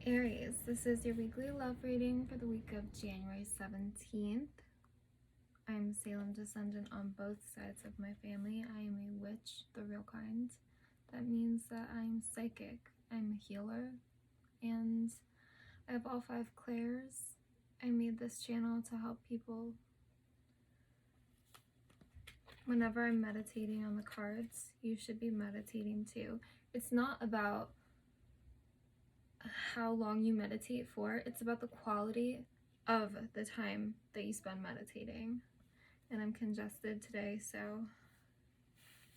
Aries, this is your weekly love reading for the week of January 17th. I'm Salem descendant on both sides of my family. I am a witch, the real kind. That means that I'm psychic, I'm a healer, and I have all 5 clairs. I made this channel to help people. Whenever I'm meditating on the cards, you should be meditating too. It's not about how long you meditate for, it's about the quality of the time that you spend meditating. And I'm congested today, so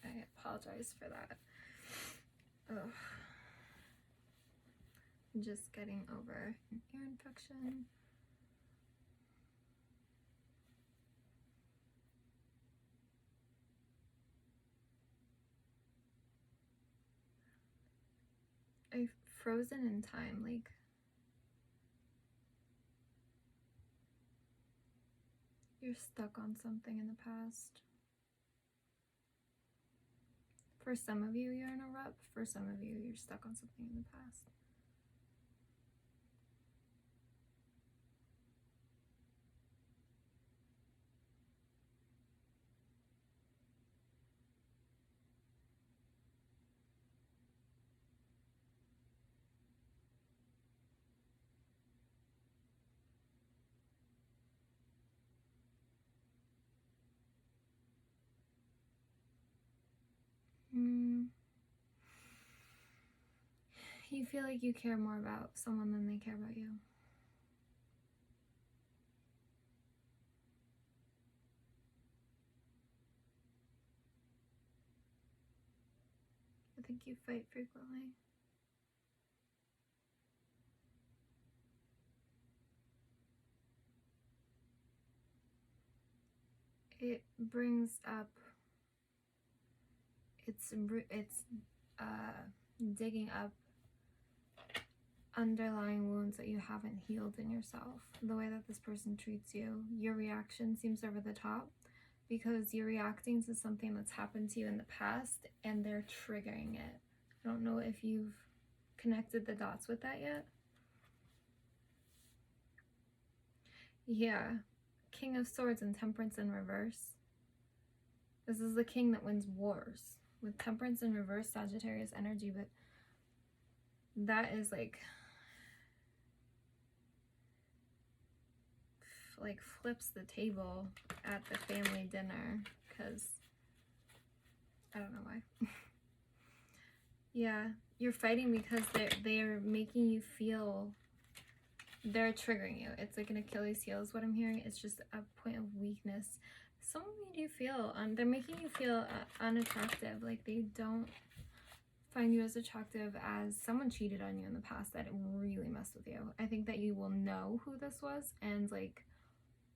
I apologize for that. Ugh. I'm just getting over an ear infection. I've frozen in time, like you're stuck on something in the past. For some of you, you're in a rut. For some of you, you're stuck on something in the past. You feel like you care more about someone than they care about you. I think you fight frequently. It brings up, it's digging up underlying wounds that you haven't healed in yourself. The way that this person treats you, your reaction seems over the top because you're reacting to something that's happened to you in the past and they're triggering it. I don't know if you've connected the dots with that yet. Yeah, King of Swords and Temperance in reverse. This is the king that wins wars. With Temperance in reverse, Sagittarius energy, but that is like flips the table at the family dinner, because I don't know why. Yeah, you're fighting because they're making you feel, they're triggering you. It's like an Achilles heel is what I'm hearing. It's just a point of weakness. Some of you do feel, they're making you feel unattractive, like they don't find you as attractive as someone cheated on you in the past that really messed with you. I think that you will know who this was and like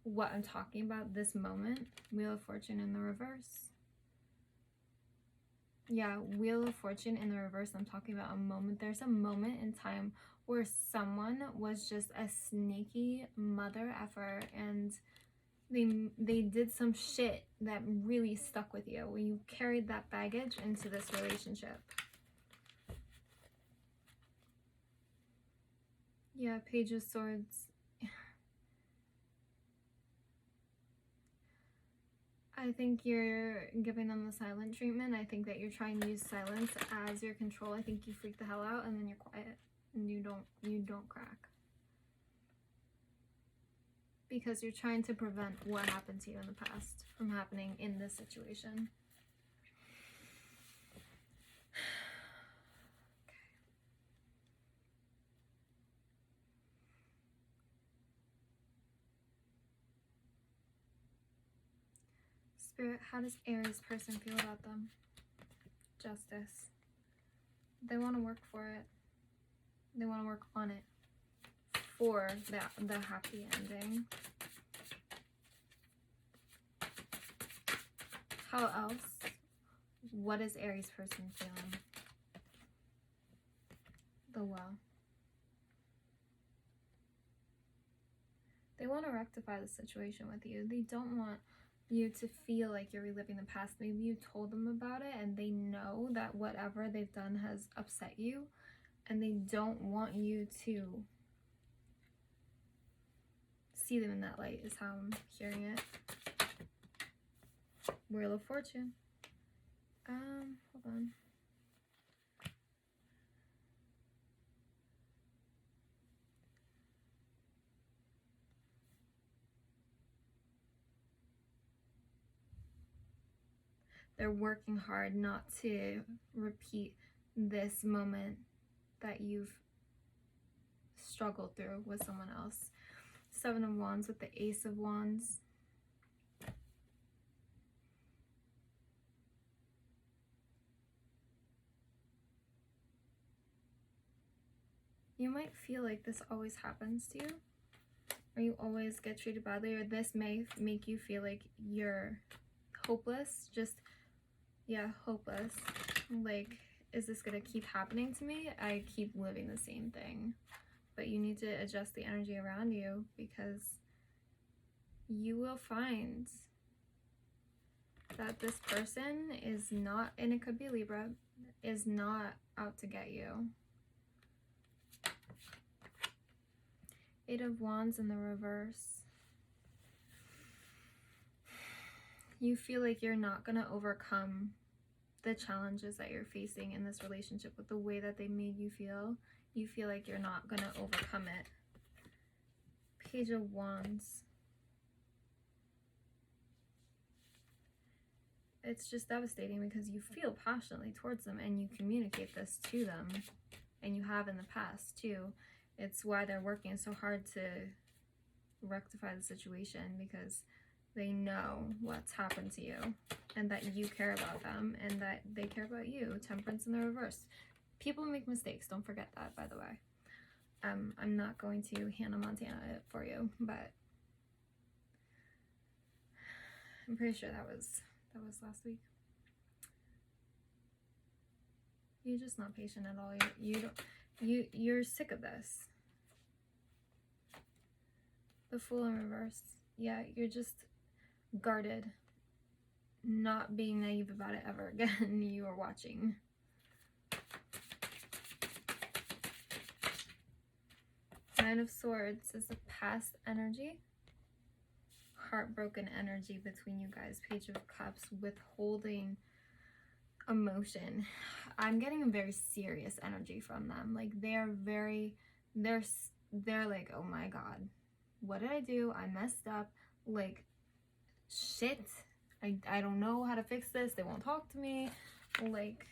what I'm talking about this moment. Wheel of Fortune in the reverse. Yeah, Wheel of Fortune in the reverse. I'm talking about a moment. There's a moment in time where someone was just a sneaky mother effer and they did some shit that really stuck with you when you carried that baggage into this relationship. Yeah, Page of Swords. I think you're giving them the silent treatment. I think that you're trying to use silence as your control. I think you freak the hell out and then you're quiet and you don't crack. Because you're trying to prevent what happened to you in the past from happening in this situation. Spirit, how does Aries person feel about them? Justice. They want to work for it. They want to work on it for the happy ending. How else? What is Aries person feeling? The Well. They want to rectify the situation with you. They don't want you to feel like you're reliving the past. Maybe you told them about it and they know that whatever they've done has upset you, and they don't want you to see them in that light, is how I'm hearing it. Wheel of Fortune. Hold on. They're working hard not to repeat this moment that you've struggled through with someone else. Seven of Wands with the Ace of Wands. You might feel like this always happens to you, or you always get treated badly, or this may make you feel like you're hopeless, just, yeah, hopeless. Like, is this gonna keep happening to me? I keep living the same thing. But you need to adjust the energy around you, because you will find that this person is not, and it could be Libra, is not out to get you. Eight of Wands in the reverse. You feel like you're not going to overcome the challenges that you're facing in this relationship with the way that they made you feel. You feel like you're not going to overcome it. Page of Wands. It's just devastating because you feel passionately towards them and you communicate this to them, and you have in the past too. It's why they're working so hard to rectify the situation, because they know what's happened to you and that you care about them and that they care about you. Temperance in the reverse. People make mistakes, don't forget that, by the way. I'm not going to Hannah Montana it for you, but I'm pretty sure that was last week. You're just not patient at all. You're sick of this. The Fool in reverse. Yeah, you're just guarded, not being naive about it ever again. You are watching. Nine of Swords is the past energy. Heartbroken energy between you guys. Page of Cups, withholding emotion. I'm getting a very serious energy from them. Like, they're like, oh my god, what did I do? I messed up. Like, shit, I don't know how to fix this. They won't talk to me. Like,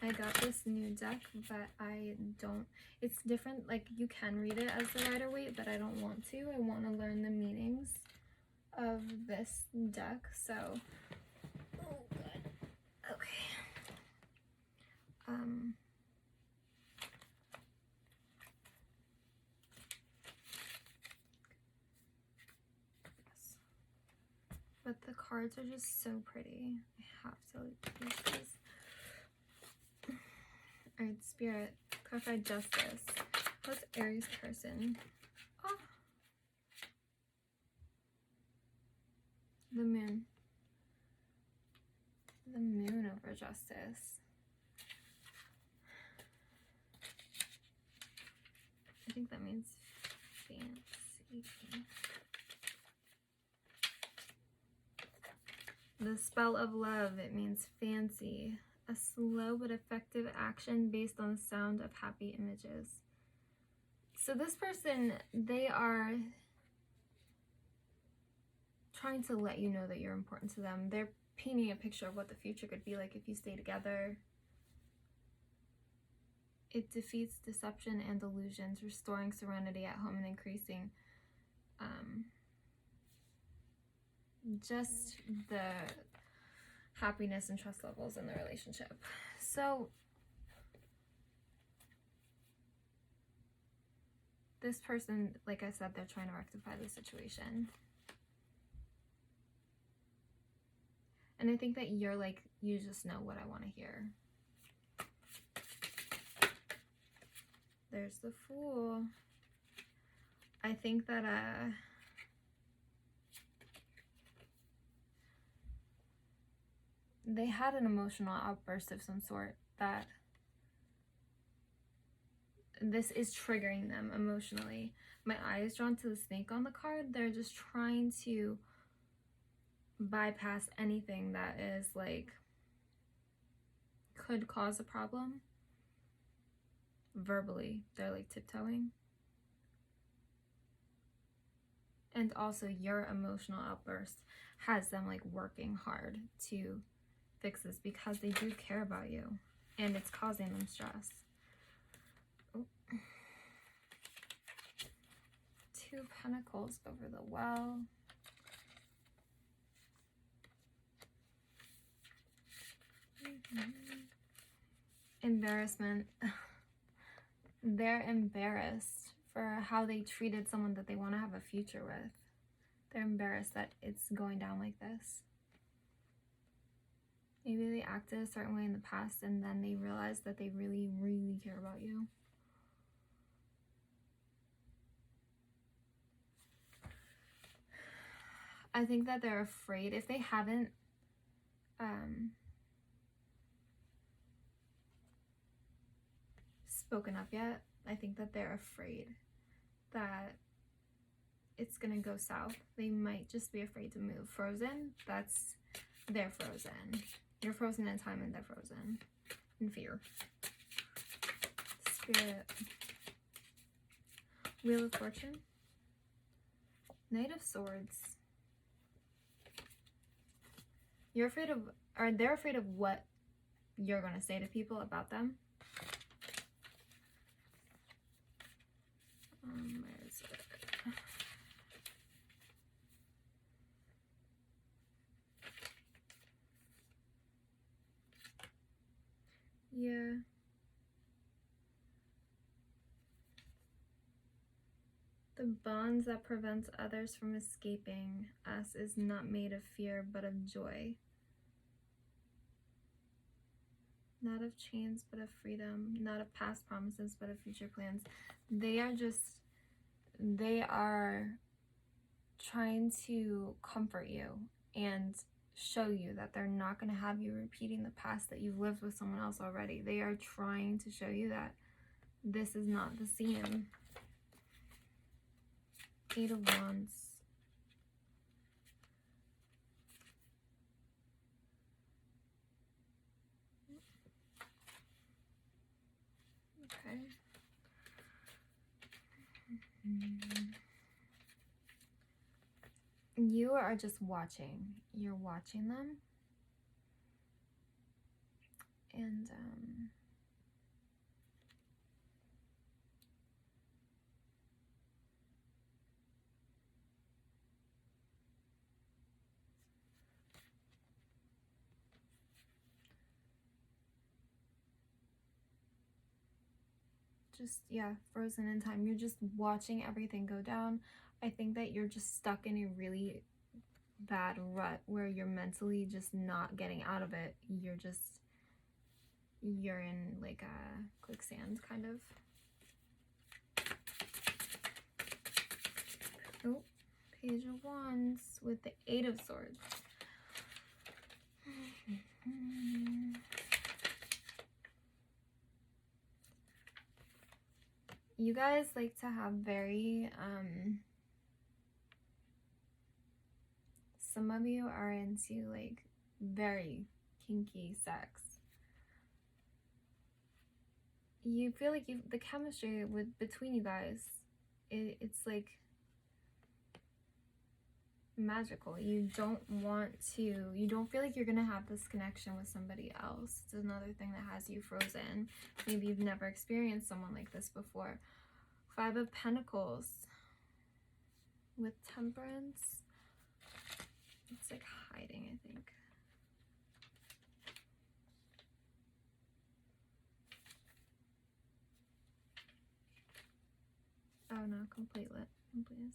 I got this new deck, but I don't, it's different. Like, you can read it as the Rider-Waite, but I don't want to. I want to learn the meanings of this deck. So, oh god, okay. Yes. But the cards are just so pretty. I have to use these. Alright, Spirit, clarify justice. What's Aries person? Oh. The Moon. The Moon over justice. I think that means fancy. The Spell of Love, it means fancy. A slow but effective action based on the sound of happy images. So this person, they are trying to let you know that you're important to them. They're painting a picture of what the future could be like if you stay together. It defeats deception and delusions, restoring serenity at home and increasing just the happiness and trust levels in the relationship. So this person, like I said, they're trying to rectify the situation. And I think that you're like, you just know what I want to hear. There's the Fool. I think that they had an emotional outburst of some sort that this is triggering them emotionally. My eye is drawn to the snake on the card. They're just trying to bypass anything that is like could cause a problem. Verbally, they're like tiptoeing. And also your emotional outburst has them like working hard to fix this because they do care about you and it's causing them stress. Oh. 2 Pentacles over the well. Embarrassment. They're embarrassed for how they treated someone that they want to have a future with. They're embarrassed that it's going down like this. Maybe they acted a certain way in the past and then they realized that they really, really care about you. I think that they're afraid. If they haven't spoken up yet, I think that they're afraid that it's gonna go south. They might just be afraid to move. Frozen, they're frozen. You're frozen in time and they're frozen in fear. Spirit. Wheel of Fortune. Knight of Swords. You're afraid of, or they're afraid of what you're gonna say to people about them. Where is it? Yeah. The bonds that prevents others from escaping us is not made of fear, but of joy. Not of chains, but of freedom. Not of past promises, but of future plans. They are trying to comfort you and show you that they're not going to have you repeating the past that you've lived with someone else already. They are trying to show you that this is not the scene. 8 of Wands. Okay. You are just watching. You're watching them. And just, yeah, frozen in time. You're just watching everything go down. I think that you're just stuck in a really bad rut where you're mentally just not getting out of it. You're in like a quicksand kind of. Oh, Page of Wands with the 8 of Swords. You guys like to have very, some of you are into like very kinky sex. You feel like the chemistry between you guys, it's like magical. You don't feel like you're gonna have this connection with somebody else. It's another thing that has you frozen. Maybe you've never experienced someone like this before. 5 of Pentacles with Temperance. It's like hiding, I think. Oh no, completeness.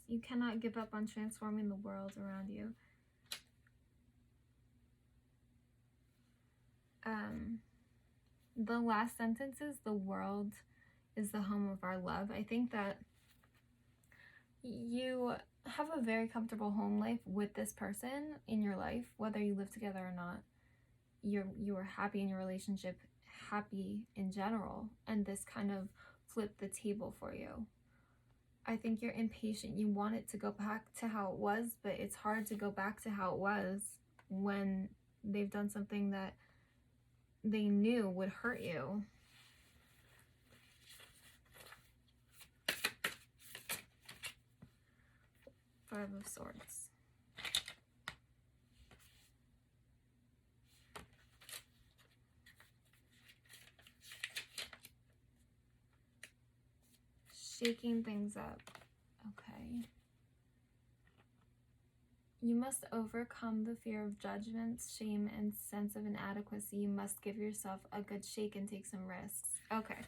You cannot give up on transforming the world around you. The last sentence is, the world is the home of our love. I think that you have a very comfortable home life with this person in your life, whether you live together or not. you were happy in your relationship, happy in general, and this kind of flipped the table for you. I think you're impatient. You want it to go back to how it was, but it's hard to go back to how it was when they've done something that they knew would hurt you. Five of Swords. Shaking things up. Okay. You must overcome the fear of judgment, shame, and sense of inadequacy. You must give yourself a good shake and take some risks. Okay.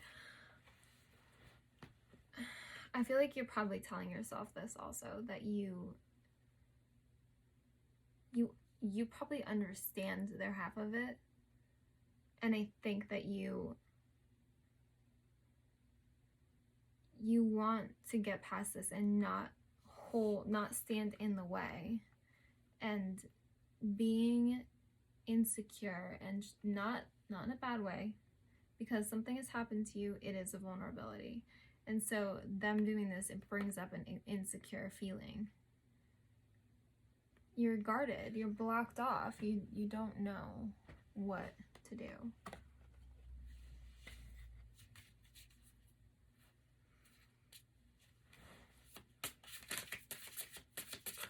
I feel like you're probably telling yourself this also, that you probably understand their half of it. And I think that you want to get past this and not stand in the way. And being insecure, and not in a bad way, because something has happened to you, it is a vulnerability. And so them doing this, it brings up an insecure feeling. You're guarded, you're blocked off, you don't know what to do.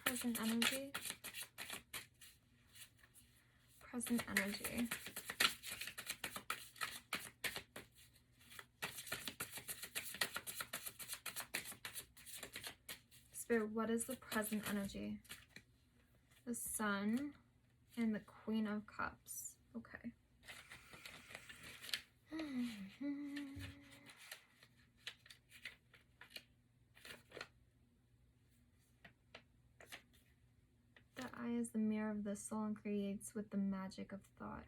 Present energy. Present energy. Spirit, what is the present energy? The Sun and the Queen of Cups. Okay. The eye is the mirror of the soul and creates with the magic of thought.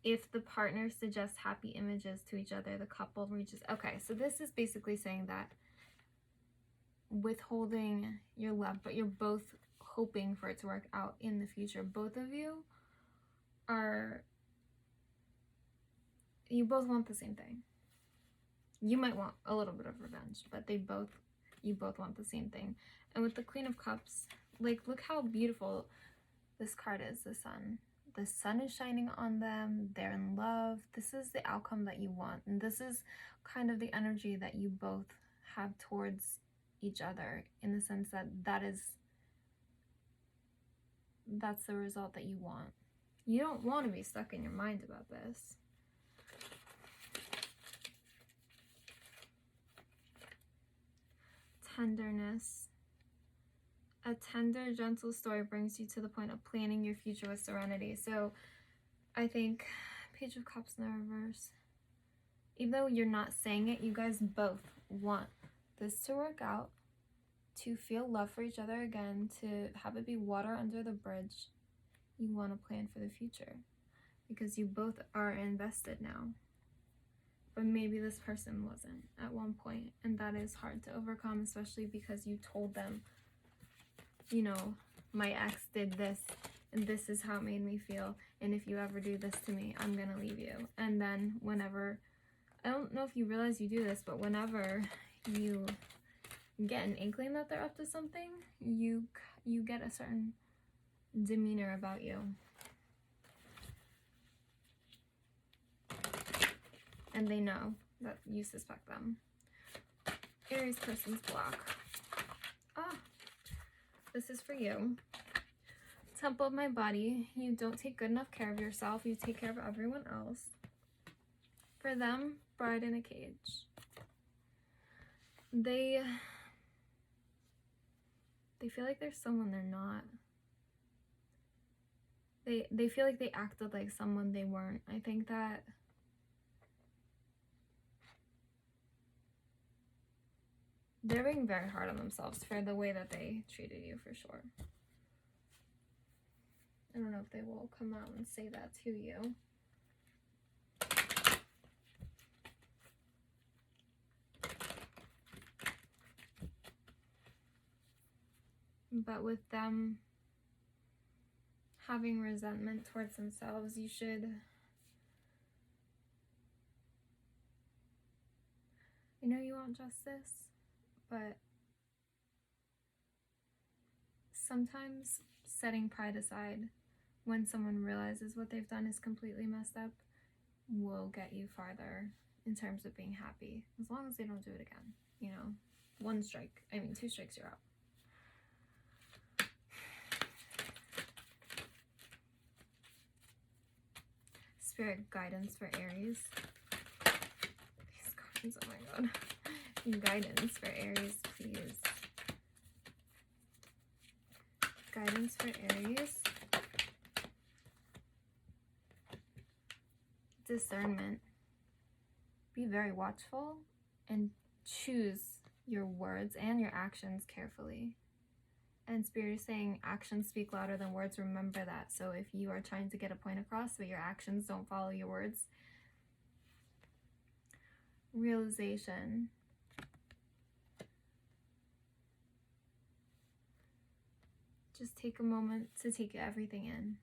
If the partner suggests happy images to each other, the couple reaches... Okay, so this is basically saying that withholding your love, but you're both hoping for it to work out in the future. Both of you both want the same thing. You might want a little bit of revenge, but you both want the same thing. And with the Queen of Cups, like, look how beautiful this card is, the Sun. The sun is shining on them, they're in love. This is the outcome that you want, and this is kind of the energy that you both have towards each other, in the sense that that's the result that you want. You don't want to be stuck in your mind about this. Tenderness. A tender, gentle story brings you to the point of planning your future with serenity. So I think Page of Cups in the reverse. Even though you're not saying it, you guys both want this to work out, to feel love for each other again, to have it be water under the bridge. You want to plan for the future because you both are invested now. But maybe this person wasn't at one point, and that is hard to overcome, especially because you told them, you know, my ex did this and this is how it made me feel, and if you ever do this to me, I'm gonna leave you. And then whenever, I don't know if you realize you do this, but whenever you get an inkling that they're up to something, you get a certain demeanor about you. And they know that you suspect them. Aries person's block. This is for you. Temple of my body. You don't take good enough care of yourself. You take care of everyone else. For them, bride in a cage. They feel like there's someone they're not. They feel like they acted like someone they weren't. I think that they're being very hard on themselves for the way that they treated you, for sure. I don't know if they will come out and say that to you. But with them having resentment towards themselves. You should, I know you want justice, but sometimes setting pride aside when someone realizes what they've done is completely messed up will get you farther in terms of being happy, as long as they don't do it again. You know, 2 strikes, you're out. Spirit guidance for Aries. These cards, oh my god. Guidance for Aries, please. Guidance for Aries. Discernment. Be very watchful and choose your words and your actions carefully. And Spirit is saying actions speak louder than words. Remember that. So if you are trying to get a point across but your actions don't follow your words. Realization. Just take a moment to take everything in.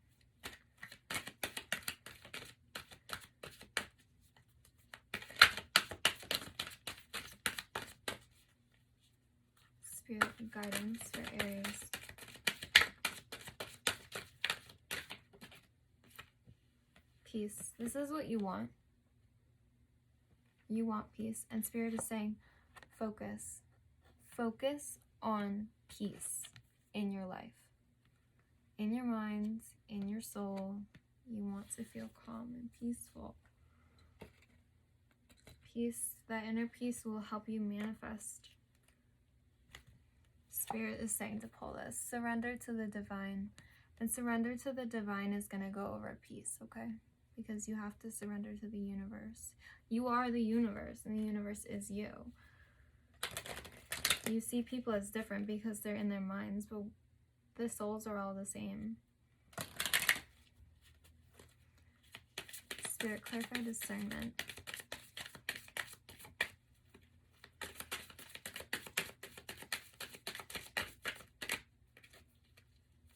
Spirit guidance for Aries. Peace. This is what you want. You want peace. And Spirit is saying, focus. Focus on peace in your life. In your mind, in your soul. You want to feel calm and peaceful. Peace, that inner peace will help you manifest. Spirit is saying to pull this. Surrender to the divine. And surrender to the divine is going to go over peace, okay? Because you have to surrender to the universe. You are the universe, and the universe is you. You see people as different because they're in their minds, but the souls are all the same. Spirit, clarify discernment.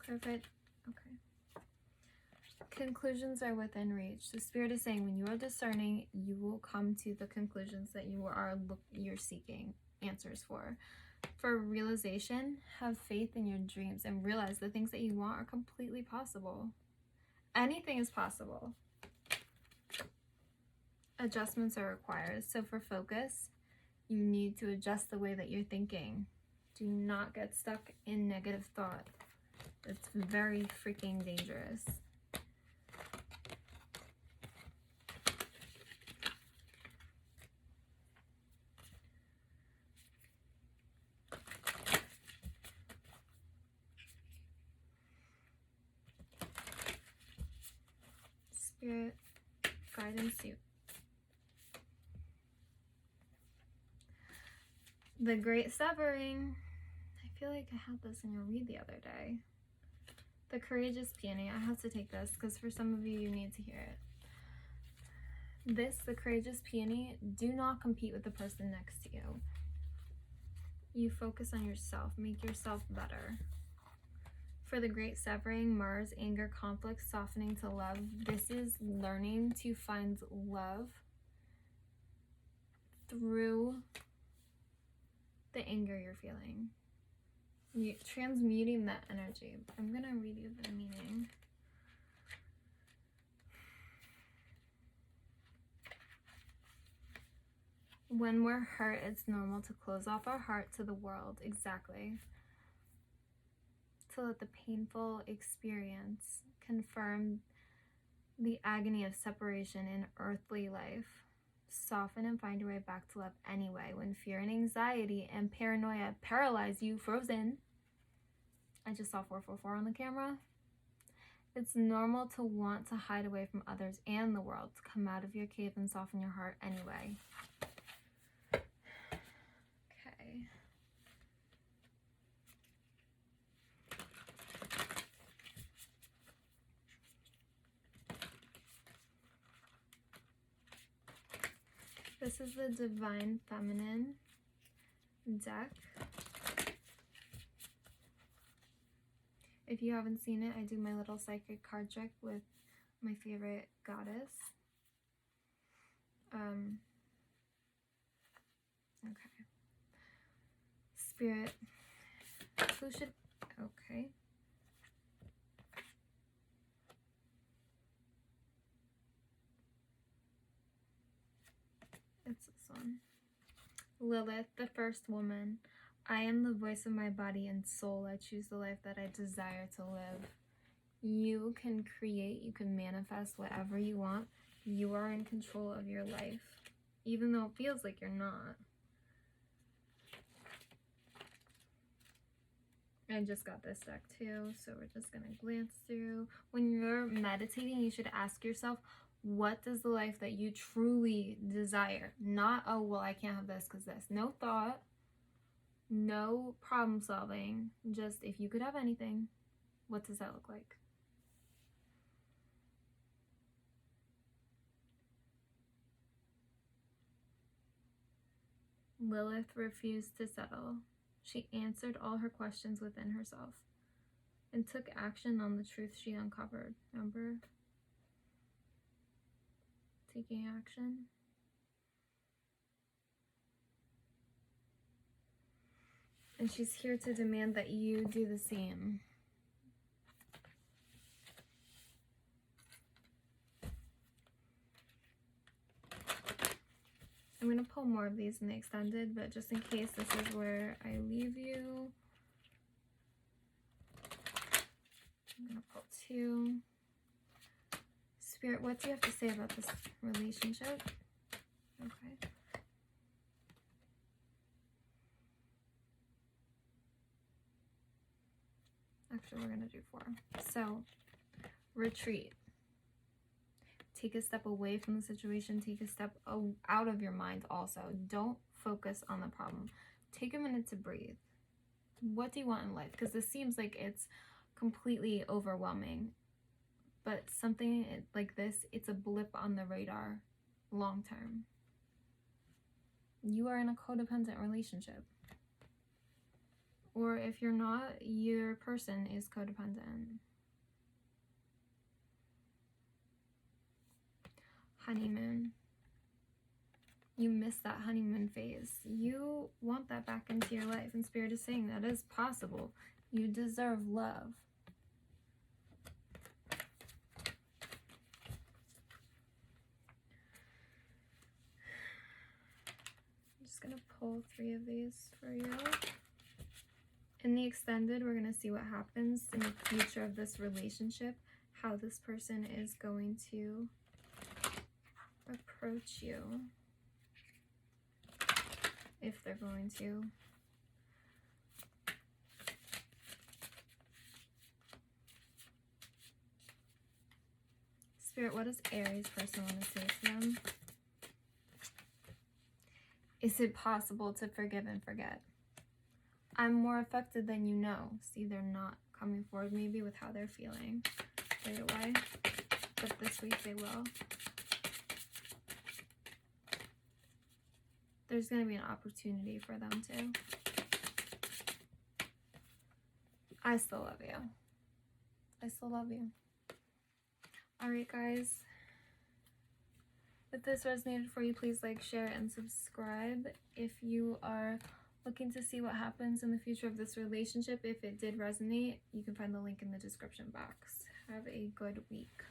Clarify, okay. Conclusions are within reach. The Spirit is saying when you are discerning, you will come to the conclusions that you're seeking answers for. For realization, have faith in your dreams and realize the things that you want are completely possible. Anything is possible. Adjustments are required. So for focus, you need to adjust the way that you're thinking. Do not get stuck in negative thought. It's very freaking dangerous. Spirit, guidance you. The Great Severing. I feel like I had this in your read the other day. The Courageous Peony. I have to take this because for some of you, you need to hear it. This, the Courageous Peony, do not compete with the person next to you. You focus on yourself. Make yourself better. For the Great Severing, Mars, anger, conflict, softening to love. This is learning to find love through the anger you're feeling. Transmuting that energy. I'm going to read you the meaning. When we're hurt, it's normal to close off our heart to the world. Exactly. To let the painful experience confirm the agony of separation in earthly life. Soften and find your way back to love anyway. When fear and anxiety and paranoia paralyze you, frozen. I just saw 444 on the camera. It's normal to want to hide away from others and the world. To come out of your cave and soften your heart anyway. Okay. This is the Divine Feminine deck. If you haven't seen it, I do my little psychic card trick with my favorite goddess. Okay. Spirit, who should, okay. It's this one. Lilith, the first woman. I am the voice of my body and soul. I choose the life that I desire to live. You can create, you can manifest whatever you want. You are in control of your life, even though it feels like you're not. I just got this deck too, so we're just gonna glance through. When you're meditating, you should ask yourself, what does the life that you truly desire? Not, oh, well, I can't have this because this. No thought, no problem solving. Just, if you could have anything, what does that look like? Lilith refused to settle. She answered all her questions within herself and took action on the truth she uncovered. Remember? Taking action. And she's here to demand that you do the same. I'm going to pull more of these in the extended, but just in case this is where I leave you, I'm going to pull 2. Spirit, what do you have to say about this relationship? Okay. Actually, we're going to do 4. So, retreat. Take a step away from the situation. Take a step out of your mind also. Don't focus on the problem. Take a minute to breathe. What do you want in life? Because this seems like it's completely overwhelming. But something like this, it's a blip on the radar long term. You are in a codependent relationship. Or if you're not, your person is codependent. Honeymoon. You missed that honeymoon phase. You want that back into your life, and Spirit is saying that is possible. You deserve love. I'm just gonna pull 3 of these for you. In the extended, we're gonna see what happens in the future of this relationship, how this person is going to approach you, if they're going to. Spirit, what does Aries person want to say to them? Is it possible to forgive and forget? I'm more affected than you know. See, they're not coming forward maybe with how they're feeling right away, but this week they will. There's going to be an opportunity for them too. I still love you. I still love you. Alright guys, if this resonated for you, please like, share, and subscribe. If you are looking to see what happens in the future of this relationship, if it did resonate, you can find the link in the description box. Have a good week.